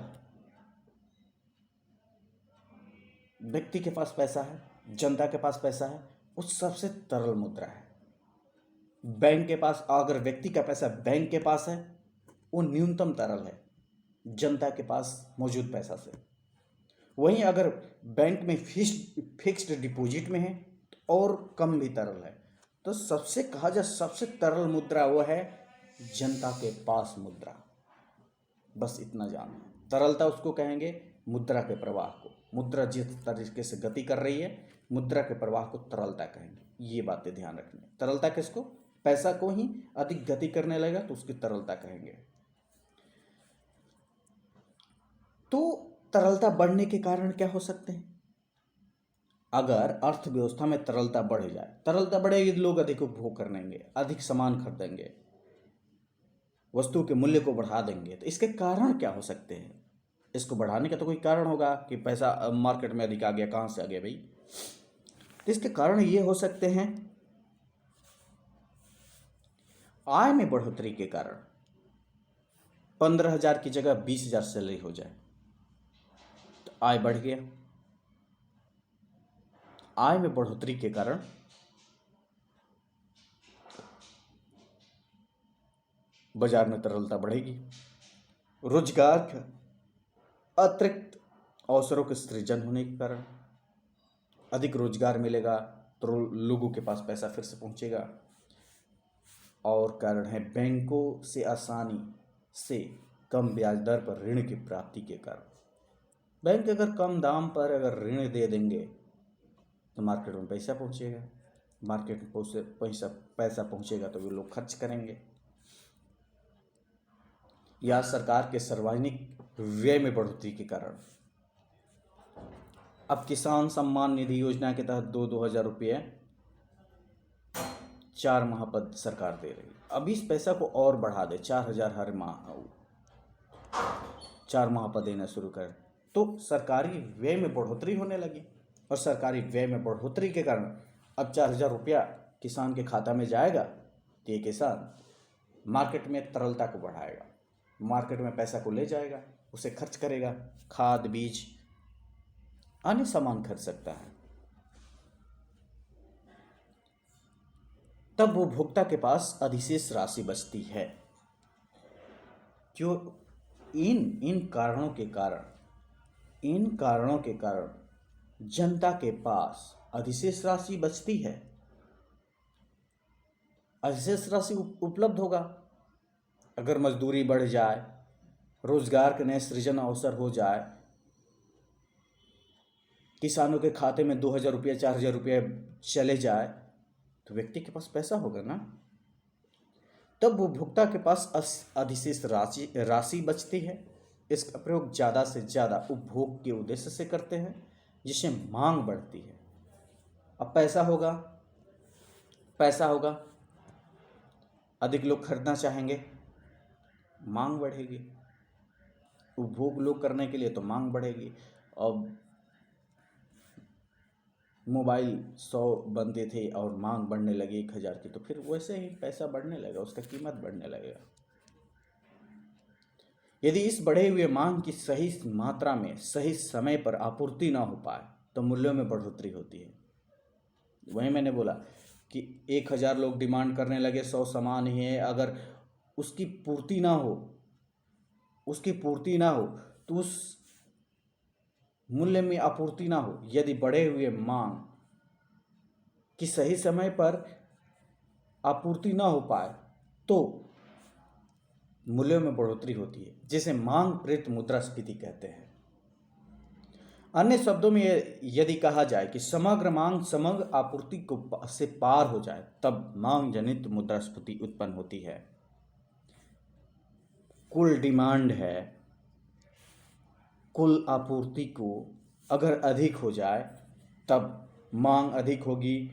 व्यक्ति के पास पैसा है, जनता के पास पैसा है, वो सबसे तरल मुद्रा है। बैंक के पास, अगर व्यक्ति का पैसा बैंक के पास है, वो न्यूनतम तरल है जनता के पास मौजूद पैसा से। वहीं अगर बैंक में फिक्स्ड डिपॉजिट में है तो और कम भी तरल है। तो सबसे कहा जाए सबसे तरल मुद्रा वो है जनता के पास मुद्रा। बस इतना जानो, तरलता उसको कहेंगे मुद्रा के प्रवाह को। मुद्रा जिस तरीके से गति कर रही है, मुद्रा के प्रवाह को तरलता कहेंगे। ये बातें ध्यान रखनी। तरलता किसको? पैसा को ही अधिक गति करने लगेगा तो उसकी तरलता कहेंगे। तो तरलता बढ़ने के कारण क्या हो सकते हैं? अगर अर्थव्यवस्था में तरलता बढ़ जाए, तरलता बढ़ेगी तो लोग अधिक उपभोग करेंगे, अधिक सामान खरीदेंगे, वस्तु के मूल्य को बढ़ा देंगे। तो इसके कारण क्या हो सकते हैं? इसको बढ़ाने का तो कोई कारण होगा कि पैसा मार्केट में अधिक आ गया, कहाँ से आ गया भाई? तो इसके कारण ये हो सकते हैं, आय में बढ़ोतरी के कारण 15,000 की जगह 20,000 सैलरी हो जाए तो आय बढ़ गया। आय में बढ़ोतरी के कारण बाजार में तरलता बढ़ेगी। रोजगार का अतिरिक्त अवसरों के सृजन होने के कारण अधिक रोजगार मिलेगा तो लोगों के पास पैसा फिर से पहुंचेगा। और कारण है बैंकों से आसानी से कम ब्याज दर पर ऋण की प्राप्ति के कारण। बैंक अगर कम दाम पर अगर ऋण दे देंगे तो मार्केट में पैसा पहुंचेगा, मार्केट में पैसा पहुंचेगा तो वे लोग खर्च करेंगे। या सरकार के सार्वजनिक व्यय में बढ़ोतरी के कारण, अब किसान सम्मान निधि योजना के तहत 2,000 रुपये 4 माह पर सरकार दे रही है। अब इस पैसा को और बढ़ा दे, 4,000 हर माह, 4 माह पर देना शुरू कर, तो सरकारी व्यय में बढ़ोतरी होने लगी। और सरकारी व्यय में बढ़ोतरी के कारण अब 4,000 रुपया किसान के खाता में जाएगा तो ये किसान मार्केट में तरलता को बढ़ाएगा, मार्केट में पैसा को ले जाएगा, उसे खर्च करेगा, खाद बीज अन्य सामान खरीद सकता है। तब वो उपभोक्ता के पास अधिशेष राशि बचती है। जो इन कारणों के कारण जनता के पास अधिशेष राशि बचती है। अधिशेष राशि उपलब्ध होगा अगर मजदूरी बढ़ जाए, रोजगार के नए सृजन अवसर हो जाए, किसानों के खाते में 2,000 रुपये 4,000 रुपये चले जाए तो व्यक्ति के पास पैसा होगा ना। तब उपभोक्ता के पास अधिशेष राशि बचती है। इसका प्रयोग ज़्यादा से ज़्यादा उपभोग के उद्देश्य से करते हैं, जिससे मांग बढ़ती है। अब पैसा होगा, अधिक लोग खरीदना चाहेंगे, मांग बढ़ेगी। उपभोग लोग करने के लिए तो मांग बढ़ेगी। अब मोबाइल 100 बनते थे और मांग बढ़ने लगी 1000 की, तो फिर वैसे ही पैसा बढ़ने लगेगा, उसका कीमत बढ़ने लगेगा। यदि इस बढ़े हुए मांग की सही मात्रा में सही समय पर आपूर्ति ना हो पाए तो मूल्यों में बढ़ोतरी होती है। वही मैंने बोला कि 1000 लोग डिमांड करने लगे, 100 सामान ही है, अगर उसकी पूर्ति ना हो, तो उस मूल्य में आपूर्ति ना हो, यदि बढ़े हुए मांग की सही समय पर आपूर्ति ना हो पाए तो मूल्यों में बढ़ोतरी होती है, जिसे मांग प्रेरित मुद्रास्फीति कहते हैं। अन्य शब्दों में यदि कहा जाए कि समग्र मांग समग्र आपूर्ति को से पार हो जाए तब मांग जनित मुद्रास्फीति उत्पन्न होती है। कुल डिमांड है, कुल आपूर्ति को अगर अधिक हो जाए तब मांग अधिक होगी,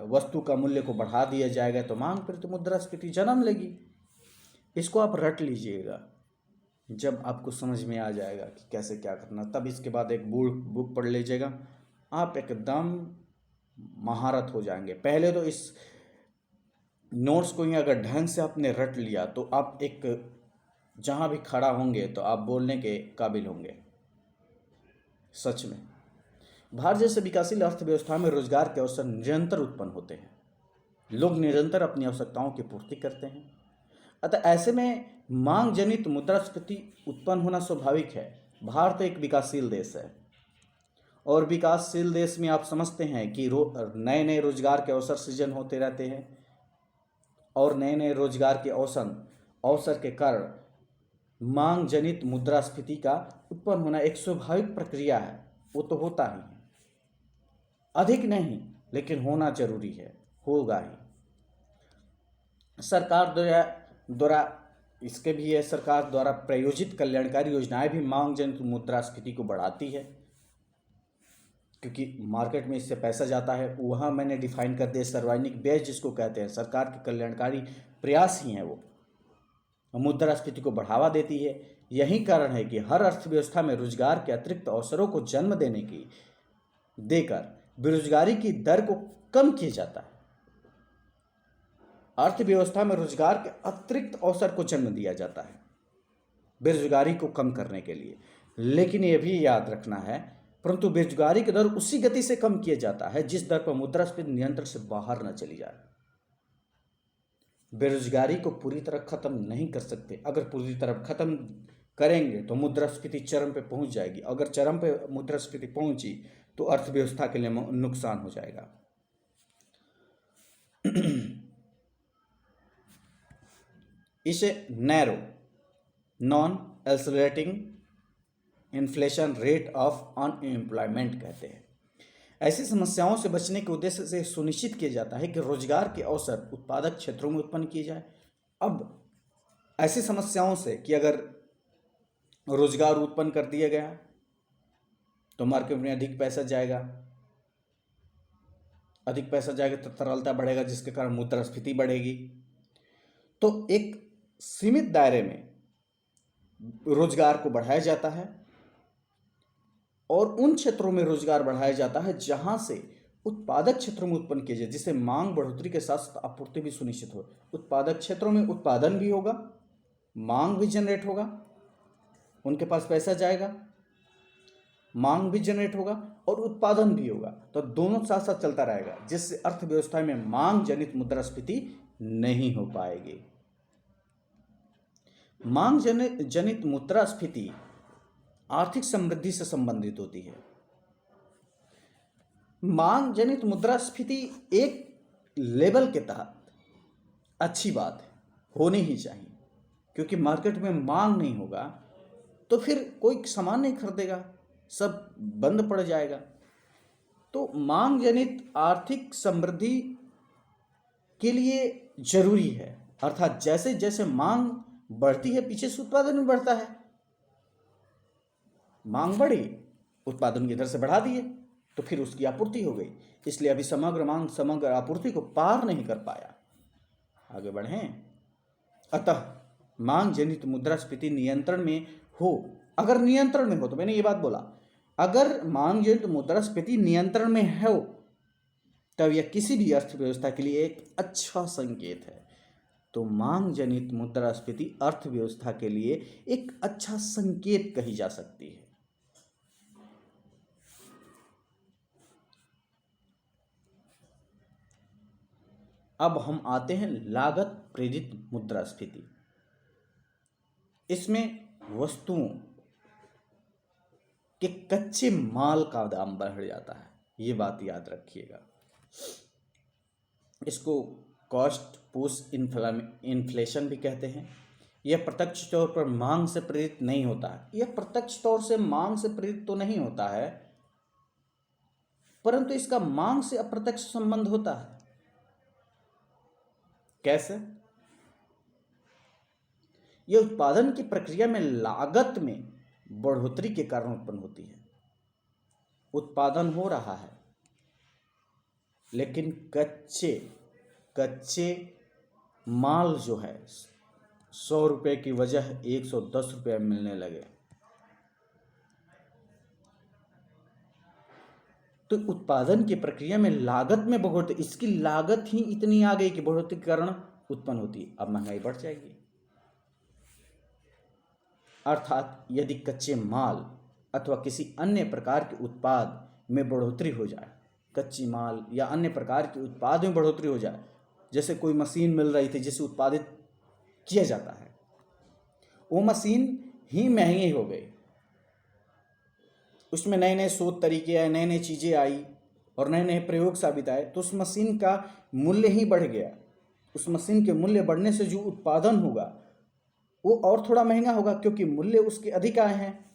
वस्तु का मूल्य को बढ़ा दिया जाएगा तो मांग प्रेरित मुद्रास्फीति जन्म लेगी। इसको आप रट लीजिएगा, जब आपको समझ में आ जाएगा कि कैसे क्या करना, तब इसके बाद एक बुक पढ़ लीजिएगा, आप एकदम महारत हो जाएंगे। पहले तो इस नोट्स को ही अगर ढंग से आपने रट लिया तो आप एक जहाँ भी खड़ा होंगे तो आप बोलने के काबिल होंगे। सच में भारत जैसे विकासशील अर्थव्यवस्था में रोजगार के अवसर निरंतर उत्पन्न होते हैं, लोग निरंतर अपनी आवश्यकताओं की पूर्ति करते हैं, अतः ऐसे में मांग जनित मुद्रास्फीति उत्पन्न होना स्वाभाविक है। भारत एक विकासशील देश है और विकासशील देश में आप समझते हैं कि नए नए रोजगार के अवसर सृजन होते रहते हैं और नए नए रोजगार के अवसर के कारण मांग जनित मुद्रास्फीति का उत्पन्न होना एक स्वाभाविक प्रक्रिया है। वो तो होता ही है, अधिक नहीं लेकिन होना जरूरी है, होगा ही। सरकार द्वारा इसके भी है, सरकार द्वारा प्रायोजित कल्याणकारी योजनाएं भी मांग जनित मुद्रास्फीति को बढ़ाती है, क्योंकि मार्केट में इससे पैसा जाता है। वहाँ मैंने डिफाइन कर दिया, सार्वजनिक व्यय जिसको कहते हैं, सरकार के कल्याणकारी प्रयास ही हैं वो मुद्रास्फीति को बढ़ावा देती है। यही कारण है कि हर अर्थव्यवस्था में रोजगार के अतिरिक्त अवसरों को जन्म देकर बेरोजगारी की दर को कम किया जाता है। अर्थव्यवस्था में रोजगार के अतिरिक्त अवसर को जन्म दिया जाता है बेरोजगारी को कम करने के लिए, लेकिन यह भी याद रखना है परंतु बेरोजगारी की दर उसी गति से कम किया जाता है जिस दर पर मुद्रास्फीति नियंत्रण से बाहर न चली जाए। बेरोजगारी को पूरी तरह खत्म नहीं कर सकते, अगर पूरी तरह खत्म करेंगे तो मुद्रास्फीति चरम पे पहुंच जाएगी, अगर चरम पे मुद्रास्फीति पहुंची तो अर्थव्यवस्था के लिए नुकसान हो जाएगा। इसे narrow non accelerating inflation rate of unemployment कहते हैं। ऐसी समस्याओं से बचने के उद्देश्य से सुनिश्चित किया जाता है कि रोजगार के अवसर उत्पादक क्षेत्रों में उत्पन्न किए जाए। अब ऐसी समस्याओं से कि अगर रोजगार उत्पन्न कर दिया गया तो मार्केट में अधिक पैसा जाएगा तो तरलता बढ़ेगा, जिसके कारण मुद्रास्फीति बढ़ेगी। तो एक सीमित दायरे में रोजगार को बढ़ाया जाता है और उन क्षेत्रों में रोजगार बढ़ाया जाता है जहां से उत्पादक क्षेत्रों में उत्पन्न किया जाए, जिससे मांग बढ़ोतरी के साथ साथ आपूर्ति भी सुनिश्चित हो। उत्पादक क्षेत्रों में उत्पादन भी होगा, मांग भी जनरेट होगा, उनके पास पैसा जाएगा, मांग भी जनरेट होगा और उत्पादन भी होगा, तो दोनों साथ साथ चलता रहेगा, जिससे अर्थव्यवस्था में मांग जनित मुद्रास्फीति नहीं हो पाएगी। मांग जनित मुद्रास्फीति आर्थिक समृद्धि से संबंधित होती है। मांग जनित मुद्रास्फीति एक लेवल के तहत अच्छी बात है, होनी ही चाहिए, क्योंकि मार्केट में मांग नहीं होगा तो फिर कोई सामान नहीं खरीदेगा, सब बंद पड़ जाएगा। तो मांग जनित आर्थिक समृद्धि के लिए जरूरी है, अर्थात जैसे जैसे मांग बढ़ती है पीछे से उत्पादन भी बढ़ता है। मांग बढ़ी, उत्पादन की दर से बढ़ा दिए तो फिर उसकी आपूर्ति हो गई, इसलिए अभी समग्र मांग समग्र आपूर्ति को पार नहीं कर पाया। आगे बढ़ें। अतः मांग जनित मुद्रास्फीति नियंत्रण में हो, अगर नियंत्रण में हो, तो मैंने ये बात बोला अगर मांग जनित मुद्रास्फीति नियंत्रण में है तब यह किसी भी अर्थव्यवस्था के लिए एक अच्छा संकेत है। तो मांग जनित मुद्रास्फीति अर्थव्यवस्था के लिए एक अच्छा संकेत कही जा सकती है। अब हम आते हैं लागत प्रेरित मुद्रास्फीति। इसमें वस्तुओं के कच्चे माल का दाम बढ़ जाता है, ये बात याद रखिएगा। इसको कॉस्ट पुश इन्फ्लेशन भी कहते हैं। यह प्रत्यक्ष तौर पर मांग से प्रेरित नहीं होता है। यह प्रत्यक्ष तौर से मांग से प्रेरित तो नहीं होता है, परंतु इसका मांग से अप्रत्यक्ष संबंध होता है। कैसे? यह उत्पादन की प्रक्रिया में लागत में बढ़ोतरी के कारण उत्पन्न होती है। उत्पादन हो रहा है, लेकिन कच्चे माल जो है 100 रुपये की वजह 110 रुपये मिलने लगे, तो उत्पादन की प्रक्रिया में लागत में बढ़ोतरी, इसकी लागत ही इतनी आ गई कि बढ़ोतरी के कारण उत्पन्न होती है। अब महंगाई बढ़ जाएगी। अर्थात यदि कच्चे माल अथवा किसी अन्य प्रकार के उत्पाद में बढ़ोतरी हो जाए, कच्ची माल या अन्य प्रकार के उत्पाद में बढ़ोतरी हो जाए, जैसे कोई मशीन मिल रही थी जिसे उत्पादित किया जाता है, वो मशीन ही महंगी हो गई, उसमें नए नए शोध तरीके आए, नए नए चीज़ें आई और नए नए प्रयोग साबित आए, तो उस मशीन का मूल्य ही बढ़ गया। उस मशीन के मूल्य बढ़ने से जो उत्पादन होगा वो और थोड़ा महंगा होगा, क्योंकि मूल्य उसके अधिक आए हैं।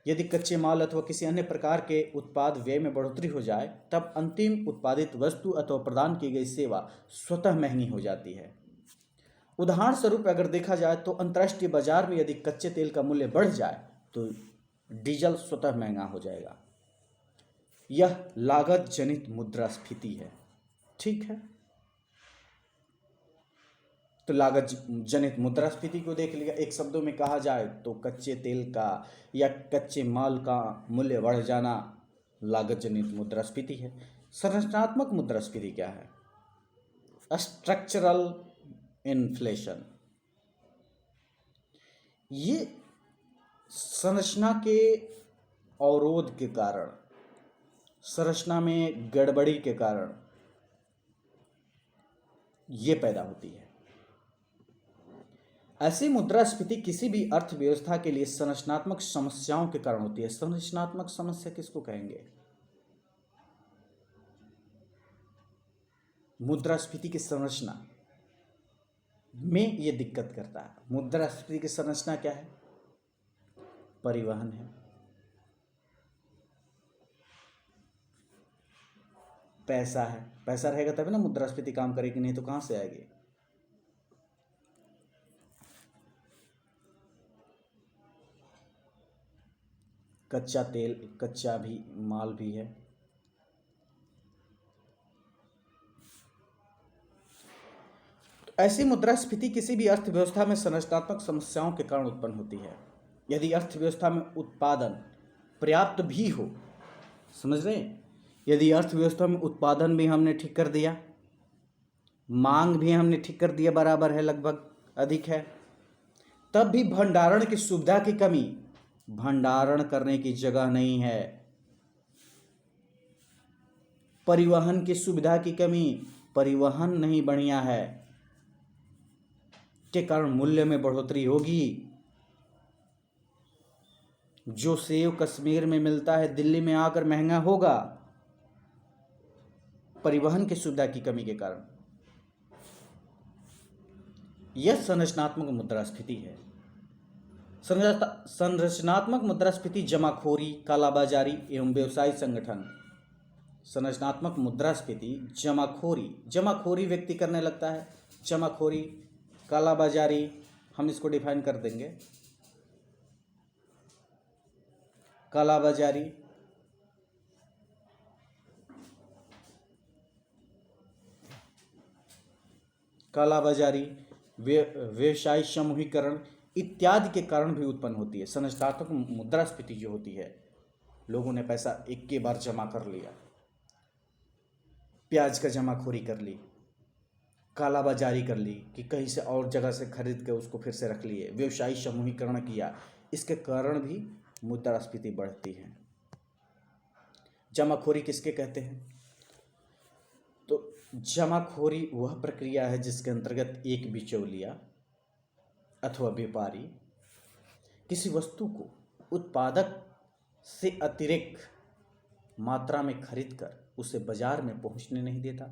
यदि कच्चे माल अथवा किसी अन्य प्रकार के उत्पाद व्यय में बढ़ोतरी हो जाए, तब अंतिम उत्पादित वस्तु अथवा प्रदान की गई सेवा स्वतः महंगी हो जाती है। उदाहरण स्वरूप अगर देखा जाए तो अंतर्राष्ट्रीय बाजार में यदि कच्चे तेल का मूल्य बढ़ जाए तो डीजल स्वतः महंगा हो जाएगा। यह लागत जनित मुद्रास्फीति है। ठीक है, तो लागत जनित मुद्रास्फीति को देख लिया। एक शब्दों में कहा जाए तो कच्चे तेल का या कच्चे माल का मूल्य बढ़ जाना लागत जनित मुद्रास्फीति है। संरचनात्मक मुद्रास्फीति क्या है? Structural inflation. ये संरचना के अवरोध के कारण, संरचना में गड़बड़ी के कारण ये पैदा होती है। ऐसी मुद्रास्फीति किसी भी अर्थव्यवस्था के लिए संरचनात्मक समस्याओं के कारण होती है। संरचनात्मक समस्या किसको कहेंगे? मुद्रास्फीति की संरचना में ये दिक्कत करता है। मुद्रास्फीति की संरचना क्या है? परिवहन है, पैसा है। पैसा रहेगा तभी ना मुद्रास्फीति काम करेगी, नहीं तो कहां से आएगी? कच्चा तेल, कच्चा भी माल भी है। ऐसी मुद्रास्फीति किसी भी अर्थव्यवस्था में संरचनात्मक समस्याओं के कारण उत्पन्न होती है। यदि अर्थव्यवस्था में उत्पादन पर्याप्त भी हो, समझ रहे हैं, यदि अर्थव्यवस्था में उत्पादन भी हमने ठीक कर दिया, मांग भी हमने ठीक कर दिया, बराबर है, लगभग अधिक है, तब भी भंडारण की सुविधा की कमी, भंडारण करने की जगह नहीं है, परिवहन की सुविधा की कमी, परिवहन नहीं बढ़िया है, के कारण मूल्य में बढ़ोतरी होगी। जो सेब कश्मीर में मिलता है दिल्ली में आकर महंगा होगा, परिवहन की सुविधा की कमी के कारण। यह संरचनात्मक मुद्रास्फीति है। संरचनात्मक मुद्रास्फीति जमाखोरी, कालाबाजारी एवं व्यवसायी संगठन। संरचनात्मक मुद्रास्फीति जमाखोरी व्यक्ति करने लगता है। जमाखोरी, कालाबाजारी, हम इसको डिफाइन कर देंगे। कालाबाजारी व्यवसायी समूहीकरण इत्यादि के कारण भी उत्पन्न होती है। संरचनात्मक मुद्रास्फीति जो होती है, लोगों ने पैसा एक के बार जमा कर लिया, प्याज का जमाखोरी कर ली, कालाबाजारी कर ली कि कहीं से और जगह से खरीद के उसको फिर से रख लिए, व्यवसायी समूहीकरण किया, इसके कारण भी मुद्रास्फीति बढ़ती है। जमाखोरी किसके कहते हैं? तो जमाखोरी वह प्रक्रिया है जिसके अंतर्गत एक बिचौलिया अथवा व्यापारी किसी वस्तु को उत्पादक से अतिरिक्त मात्रा में खरीदकर उसे बाजार में पहुंचने नहीं देता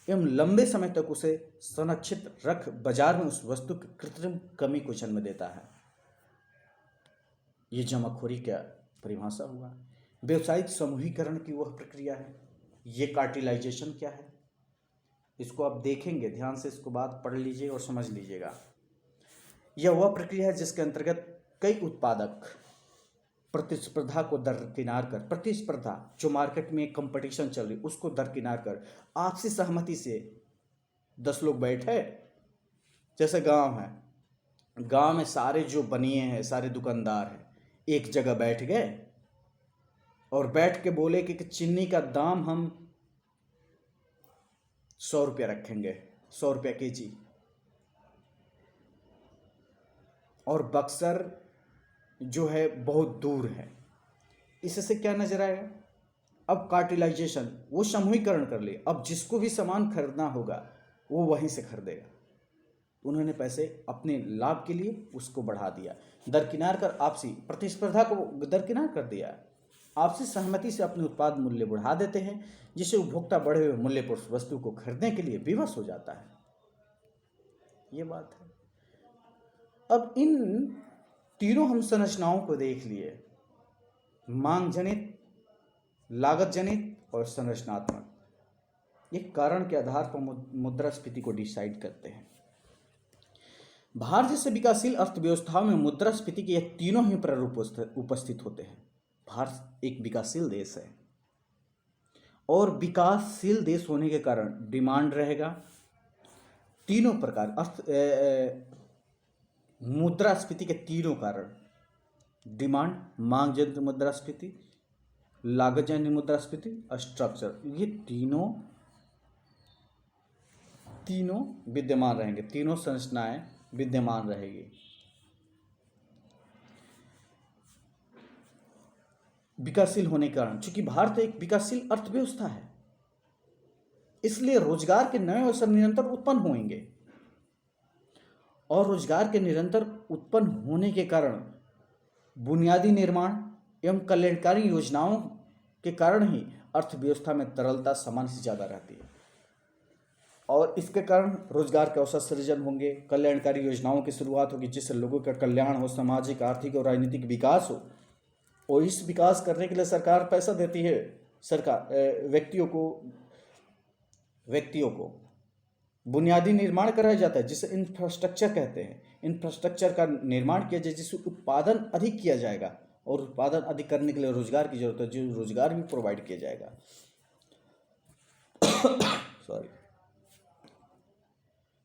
एवं लंबे समय तक उसे संरक्षित रख बाजार में उस वस्तु की कृत्रिम कमी को जन्म देता है। ये जमाखोरी क्या परिभाषा हुआ। व्यवसायिक समूहीकरण की वह प्रक्रिया है। ये कार्टेलाइजेशन क्या है, इसको आप देखेंगे ध्यान से, इसको बात पढ़ लीजिए और समझ लीजिएगा। यह वह प्रक्रिया है जिसके अंतर्गत कई उत्पादक प्रतिस्पर्धा को दरकिनार कर, प्रतिस्पर्धा जो मार्केट में कंपटीशन चल रही उसको दरकिनार कर आपसी सहमति से 10 लोग बैठे, जैसे गांव है, गांव में सारे जो बनिए हैं, सारे दुकानदार हैं, एक जगह बैठ गए और बैठ के बोले कि चीनी का दाम हम 100 रुपया रखेंगे, 100 रुपया केजी। और बक्सर जो है बहुत दूर है। इससे क्या नजर आएगा? अब कार्टेलाइजेशन, वो समूहीकरण कर ले, अब जिसको भी सामान खरीदना होगा वो वहीं से खरीदेगा। उन्होंने पैसे अपने लाभ के लिए उसको बढ़ा दिया, दरकिनार कर आपसी प्रतिस्पर्धा को दरकिनार कर दिया। आपसी सहमति से अपने उत्पाद मूल्य बढ़ा देते हैं, जिससे उपभोक्ता बढ़े हुए मूल्य पर वस्तु को खरीदने के लिए विवश हो जाता है। ये बात है। अब इन तीनों हम संरचनाओं को देख लिए, मांग जनित, लागत जनित और संरचनात्मक। ये कारण के आधार पर मुद्रास्फीति को डिसाइड करते हैं। भारत जैसे विकासशील अर्थव्यवस्थाओं में मुद्रास्फीति के ये तीनों ही प्रारूप उपस्थित होते हैं। भारत एक विकासशील देश है और विकासशील देश होने के कारण डिमांड रहेगा। तीनों प्रकार मुद्रास्फीति के तीनों कारण, डिमांड, मांग जनित मुद्रास्फीति, लागत जनित मुद्रास्फीति, स्ट्रक्चर, ये तीनों विद्यमान रहेंगे, तीनों संरचनाएं विद्यमान रहेगी। विकासशील होने के कारण, चूंकि भारत एक विकासशील अर्थव्यवस्था है, इसलिए रोजगार के नए अवसर निरंतर उत्पन्न होंगे और रोजगार के निरंतर उत्पन्न होने के कारण बुनियादी निर्माण एवं कल्याणकारी योजनाओं के कारण ही अर्थव्यवस्था में तरलता सामान्य से ज़्यादा रहती है और इसके कारण रोजगार के अवसर सृजन होंगे, कल्याणकारी योजनाओं की शुरुआत होगी, जिससे लोगों का कल्याण हो, सामाजिक, आर्थिक और राजनीतिक विकास हो। और इस विकास करने के लिए सरकार पैसा देती है, सरकार व्यक्तियों को बुनियादी निर्माण कराया जाता है, जिसे इंफ्रास्ट्रक्चर कहते हैं। इंफ्रास्ट्रक्चर का निर्माण किया जाए जिससे उत्पादन अधिक किया जाएगा और उत्पादन अधिक करने के लिए रोजगार की जरूरत है, जो रोजगार भी प्रोवाइड किया जाएगा। सॉरी।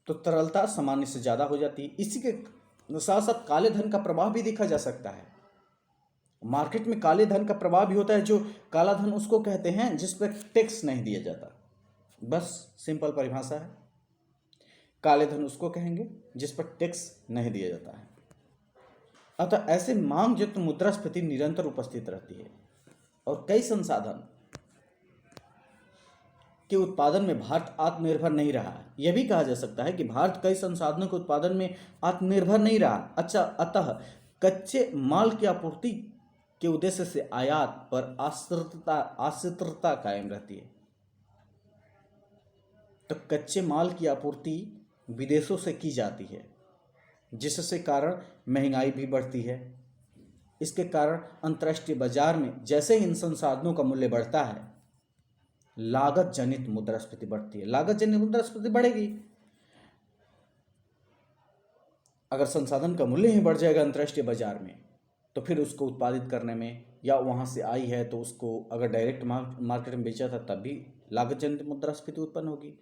तो तरलता सामान्य से ज़्यादा हो जाती है। इसी के साथ साथ काले धन का प्रभाव भी देखा जा सकता है। मार्केट में काले धन का प्रभाव भी होता है। जो काला धन उसको कहते हैं जिस पर टैक्स नहीं दिया जाता, बस सिंपल परिभाषा है। काले धन उसको कहेंगे जिस पर टैक्स नहीं दिया जाता है। अतः ऐसे मांग युक्त मुद्रास्फीति निरंतर उपस्थित रहती है और कई संसाधन के उत्पादन में भारत आत्मनिर्भर नहीं रहा। यह भी कहा जा सकता है कि भारत कई संसाधनों के उत्पादन में आत्मनिर्भर नहीं रहा। अतः कच्चे माल की आपूर्ति के उद्देश्य से आयात पर आश्रितता कायम रहती है। तो कच्चे माल की आपूर्ति विदेशों से की जाती है, जिससे कारण महंगाई भी बढ़ती है। इसके कारण अंतर्राष्ट्रीय बाजार में जैसे ही इन संसाधनों का मूल्य बढ़ता है, लागत जनित मुद्रास्फीति बढ़ती है। लागत जनित मुद्रास्फीति बढ़ेगी। अगर संसाधन का मूल्य ही बढ़ जाएगा अंतर्राष्ट्रीय बाजार में, तो फिर उसको उत्पादित करने में, या वहां से आई है तो उसको अगर डायरेक्ट मार्केट में बेचा था तब भी लागत जनित मुद्रास्फीति उत्पन्न होगी।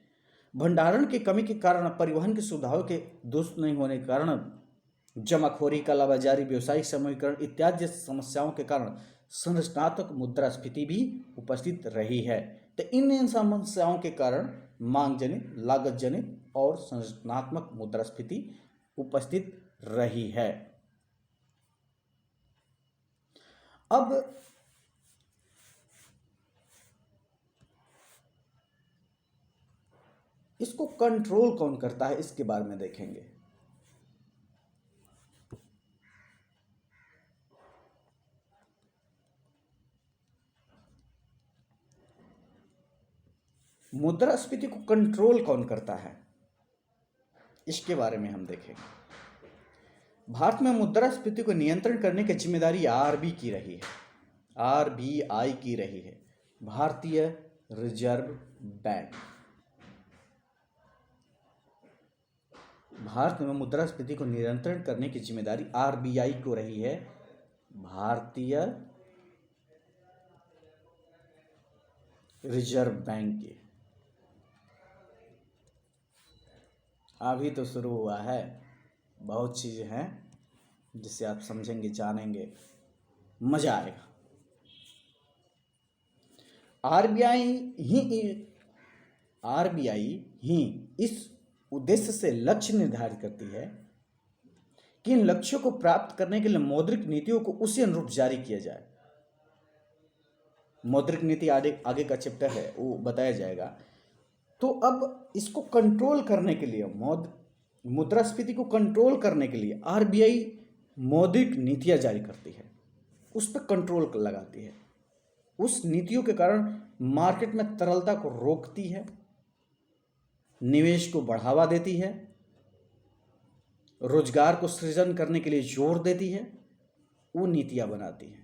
भंडारण की कमी के कारण, परिवहन की सुविधाओं के दुरुस्त नहीं होने के कारण जमाखोरी, कालाबाजारी, व्यवसायिक समूहीकरण इत्यादि जैसी समस्याओं के कारण संरचनात्मक मुद्रास्फीति भी उपस्थित रही है। तो इन समस्याओं के कारण मांग जनित, लागत जनित और संरचनात्मक मुद्रास्फीति उपस्थित रही है। अब इसको कंट्रोल कौन करता है, इसके बारे में देखेंगे। मुद्रास्फीति को कंट्रोल कौन करता है, इसके बारे में हम देखेंगे। भारत में मुद्रास्फीति को नियंत्रण करने की जिम्मेदारी आरबी की रही है, आरबीआई की रही है, भारतीय रिजर्व बैंक। भारत में मुद्रास्फीति को नियंत्रण करने की जिम्मेदारी आरबीआई को रही है, भारतीय रिजर्व बैंक की। अभी तो शुरू हुआ है, बहुत चीज़ें हैं जिसे आप समझेंगे, जानेंगे, मजा आएगा। आरबीआई ही इस उद्देश्य से लक्ष्य निर्धारित करती है कि इन लक्ष्यों को प्राप्त करने के लिए मौद्रिक नीतियों को उसी अनुरूप जारी किया जाए। मौद्रिक नीति आगे का चैप्टर है, वो बताया जाएगा। तो अब इसको कंट्रोल करने के लिए, मुद्रास्फीति को कंट्रोल करने के लिए आरबीआई मौद्रिक नीतियां जारी करती है, उस पर कंट्रोल लगाती है। उस नीतियों के कारण मार्केट में तरलता को रोकती है, निवेश को बढ़ावा देती है, रोजगार को सृजन करने के लिए जोर देती है, वो नीतियां बनाती है।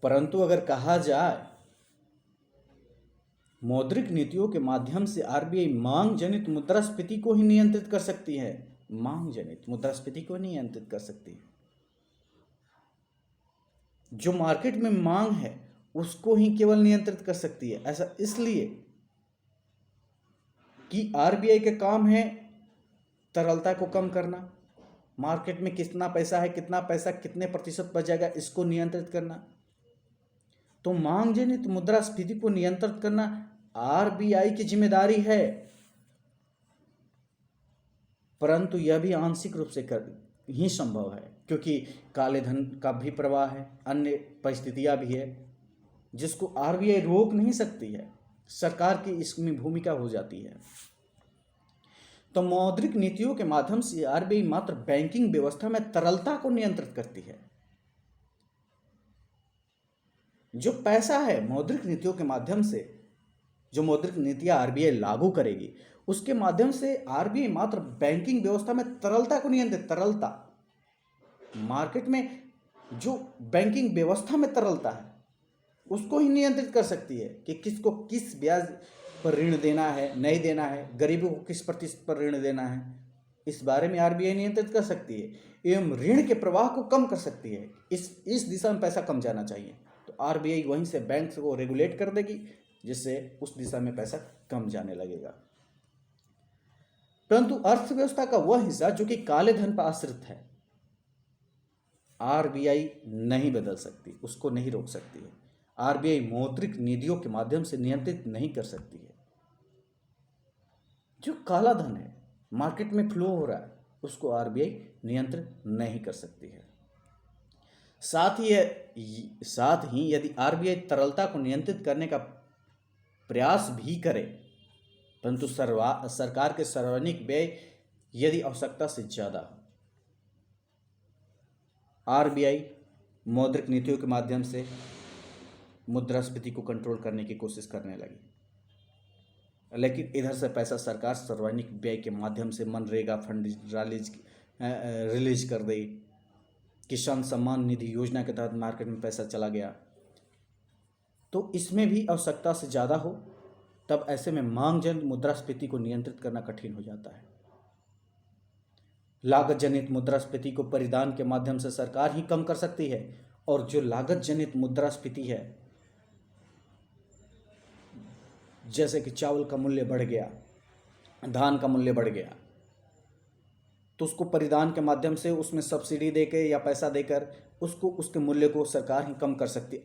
परंतु अगर कहा जाए मौद्रिक नीतियों के माध्यम से आरबीआई मांग जनित मुद्रास्फीति को ही नियंत्रित कर सकती है, मांग जनित मुद्रास्फीति को नियंत्रित कर सकती है। जो मार्केट में मांग है उसको ही केवल नियंत्रित कर सकती है। ऐसा इसलिए कि आरबीआई के काम है तरलता को कम करना, मार्केट में कितना पैसा है, कितना पैसा कितने प्रतिशत बचेगा, इसको नियंत्रित करना। तो मांग जनित मुद्रास्फीति को नियंत्रित करना आरबीआई की जिम्मेदारी है, परंतु यह भी आंशिक रूप से ही संभव है, क्योंकि काले धन का भी प्रवाह है, अन्य परिस्थितियां भी है जिसको आरबीआई रोक नहीं सकती है, सरकार की इसमें भूमिका हो जाती है। तो मौद्रिक नीतियों के माध्यम से आरबीआई मात्र बैंकिंग व्यवस्था में तरलता को नियंत्रित करती है। जो पैसा है मौद्रिक नीतियों के माध्यम से, जो मौद्रिक नीतियां आरबीआई लागू करेगी उसके माध्यम से आरबीआई मात्र बैंकिंग व्यवस्था में तरलता को नियंत्रित, तरलता मार्केट में जो बैंकिंग व्यवस्था में तरलता है उसको ही नियंत्रित कर सकती है कि किसको किस ब्याज पर ऋण देना है, नहीं देना है, गरीबों को किस प्रतिशत पर ऋण देना है, इस बारे में आरबीआई नियंत्रित कर सकती है एवं ऋण के प्रवाह को कम कर सकती है। इस दिशा में पैसा कम जाना चाहिए तो आरबीआई वहीं से बैंक को रेगुलेट कर देगी, जिससे उस दिशा में पैसा कम जाने लगेगा। परंतु अर्थव्यवस्था का वह हिस्सा जो कि काले धन पर आश्रित है, आरबीआई नहीं बदल सकती, उसको नहीं रोक सकती है। आरबीआई मौद्रिक नीतियों के माध्यम से नियंत्रित नहीं कर सकती है। जो काला धन है मार्केट में फ्लो हो रहा है उसको आरबीआई नियंत्रित नहीं कर सकती है। साथ ही यदि आरबीआई तरलता को नियंत्रित करने का प्रयास भी करे, परंतु सरकार के सार्वजनिक व्यय यदि आवश्यकता से ज्यादा हो, आरबीआई मौद्रिक नीतियों के माध्यम से मुद्रास्फीति को कंट्रोल करने की कोशिश करने लगी, लेकिन इधर से पैसा सरकार सार्वजनिक व्यय के माध्यम से मनरेगा फंड रिलीज कर दी, किसान सम्मान निधि योजना के तहत मार्केट में पैसा चला गया, तो इसमें भी आवश्यकता से ज़्यादा हो, तब ऐसे में मांग जनित मुद्रास्फीति को नियंत्रित करना कठिन हो जाता है। लागत जनित मुद्रास्फीति को परिधान के माध्यम से सरकार ही कम कर सकती है, और जो लागत जनित मुद्रास्फीति है, जैसे कि चावल का मूल्य बढ़ गया, धान का मूल्य बढ़ गया, तो उसको परिधान के माध्यम से उसमें सब्सिडी देकर या पैसा देकर उसको उसके मूल्य को सरकार ही कम कर सकती।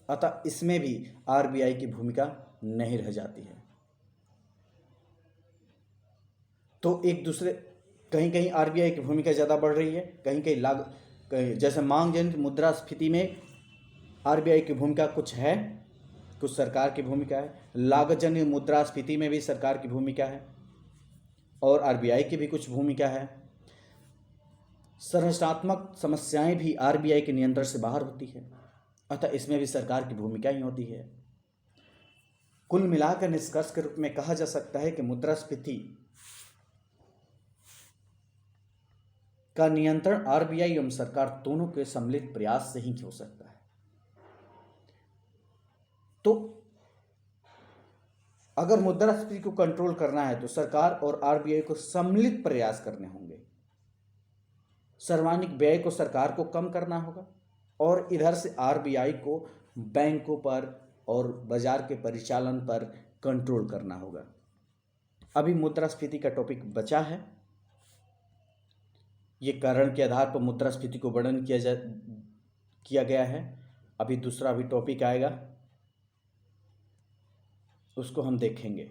अतः इसमें भी आरबीआई की भूमिका नहीं रह जाती है। तो एक दूसरे कहीं कहीं आरबीआई की भूमिका ज़्यादा बढ़ रही है, कहीं कहीं जैसे मांग जनित मुद्रास्फीति में आरबीआई की भूमिका कुछ है, कुछ सरकार की भूमिका है। लागत जनित मुद्रास्फीति में भी सरकार की भूमिका है और आरबीआई की भी कुछ भूमिका है। संरचनात्मक समस्याएं भी आरबीआई के नियंत्रण से बाहर होती है, अतः इसमें भी सरकार की भूमिका ही होती है। कुल मिलाकर निष्कर्ष के रूप में कहा जा सकता है कि मुद्रास्फीति का नियंत्रण आरबीआई एवं सरकार दोनों के सम्मिलित प्रयास से ही हो सकता है। तो अगर मुद्रास्फीति को कंट्रोल करना है तो सरकार और आरबीआई को सम्मिलित प्रयास करने होंगे। सर्वाधिक व्यय को सरकार को कम करना होगा और इधर से आरबीआई को बैंकों पर और बाजार के परिचालन पर कंट्रोल करना होगा। अभी मुद्रास्फीति का टॉपिक बचा है। ये कारण के आधार पर मुद्रास्फीति को वर्णन किया गया है। अभी दूसरा भी टॉपिक आएगा, उसको हम देखेंगे।